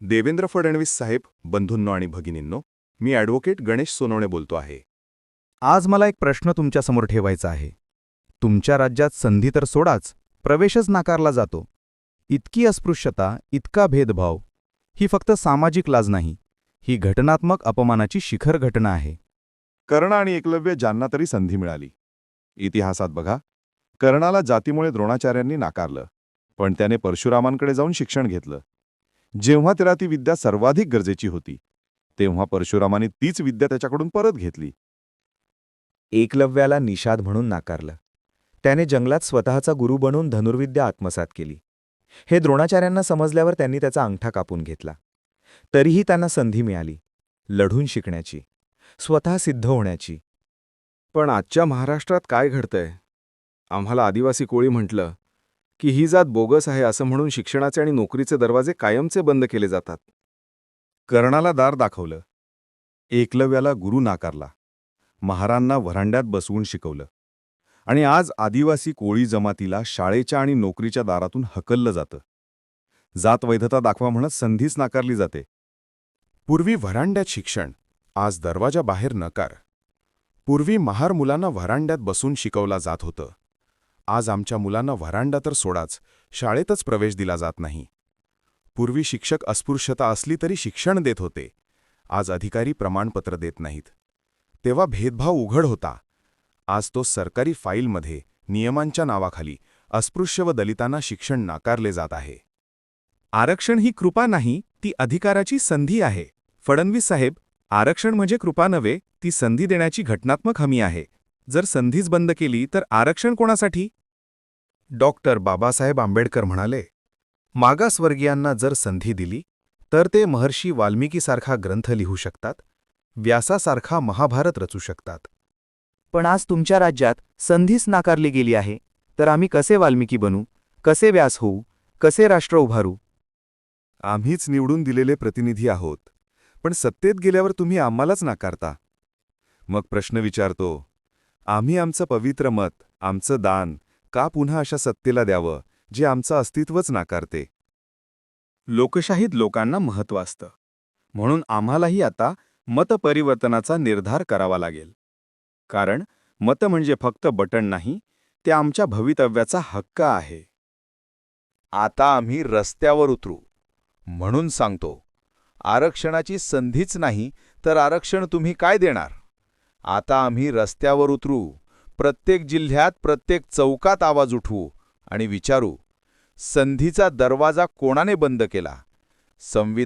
देवेंद्र फडणवीस साहेब, बंधूंनो आणि भगिनींनो, मी ॲडव्होकेट गणेश सोनवणे बोलतो आहे. आज मला एक प्रश्न तुमच्यासमोर ठेवायचा आहे. तुमच्या राज्यात संधी तर सोडाच, प्रवेशच नाकारला जातो. इतकी अस्पृश्यता, इतका भेदभाव, ही फक्त सामाजिक लाज नाही, ही घटनात्मक अपमानाची शिखर घटना आहे. कर्ण आणि एकलव्य ज्यांना तरी संधी मिळाली. इतिहासात बघा, कर्णाला जातीमुळे द्रोणाचार्यांनी नाकारलं, पण त्याने परशुरामांकडे जाऊन शिक्षण घेतलं. जेव्हा त्याला ती विद्या सर्वाधिक गरजेची होती, तेव्हा परशुरामाने तीच विद्या त्याच्याकडून परत घेतली. एकलव्याला निषाद म्हणून नाकारलं. त्याने जंगलात स्वतःचा गुरु बनून धनुर्विद्या आत्मसात केली. हे द्रोणाचार्यांना समजल्यावर त्यांनी त्याचा अंगठा कापून घेतला. तरीही त्यांना संधी मिळाली, लढून शिकण्याची, स्वतः सिद्ध होण्याची. पण आजच्या महाराष्ट्रात काय घडतंय? आम्हाला आदिवासी कोळी म्हटलं की ही जात बोगस आहे असं म्हणून शिक्षणाचे आणि नोकरीचे दरवाजे कायमचे बंद केले जातात. कर्णाला दार दाखवलं, एकलव्याला गुरु नाकारला, महारांना व्हरांड्यात बसवून शिकवलं, आणि आज आदिवासी कोळी जमातीला शाळेच्या आणि नोकरीच्या दारातून हकललं जातं. जात वैधता दाखवा म्हणत संधीच नाकारली जाते. पूर्वी व्हरांड्यात शिक्षण, आज दरवाजाबाहेर नकार. पूर्वी महार मुलांना व्हरांड्यात बसून शिकवला जात होतं. आज आमच्या मुलांना व्हरांडा तर सोडाच, शाळेतच प्रवेश दिला जात नाही. पूर्वी शिक्षक अस्पृश्यता असली तरी शिक्षण देत होते, आज अधिकारी प्रमाणपत्र देत नाहीत. तेव्हा भेदभाव उघड होता, आज तो सरकारी फाईलमध्ये नियमांच्या नावाखाली अस्पृश्य व दलितांना शिक्षण नाकारले जात आहे. आरक्षण ही कृपा नाही, ती अधिकाराची संधी आहे. फडणवीस साहेब, आरक्षण म्हणजे कृपा नव्हे, ती संधी देण्याची घटनात्मक हमी आहे. जर संधीच बंद केली तर आरक्षण कोणासाठी? डॉक्टर बाबासाहेब आंबेडकर म्हणाले, मागासवर्गीयांना जर संधी दिली तर ते महर्षी वाल्मिकीसारखा ग्रंथ लिहू शकतात, व्यासासारखा महाभारत रचू शकतात. पण आज तुमच्या राज्यात संधीच नाकारली गेली आहे, तर आम्ही कसे वाल्मिकी बनू, कसे व्यास होऊ, कसे राष्ट्र उभारू? आम्हीच निवडून दिलेले प्रतिनिधी आहोत, पण सत्तेत गेल्यावर तुम्ही आम्हालाच नाकारता. मग प्रश्न विचारतो, आम्ही आमचं पवित्र मत, आमचं दान का पुन्हा अशा सत्तेला द्यावं जे आमचं अस्तित्वच नाकारते? लोकशाहीत लोकांना महत्त्व असतं, म्हणून आम्हालाही आता मतपरिवर्तनाचा निर्धार करावा लागेल. कारण मत म्हणजे फक्त बटण नाही, ते आमच्या भवितव्याचा हक्क आहे. आता आम्ही रस्त्यावर उतरू. म्हणून सांगतो, आरक्षणाची संधीच नाही तर आरक्षण तुम्ही काय देणार? आता आम्ही रस्त्यावर उतरू, प्रत्येक जिल्ह्यात प्रत्येक चौकात आवाज उठवू आणि विचारू, संधीचा दरवाजा कोणाने बंद केला?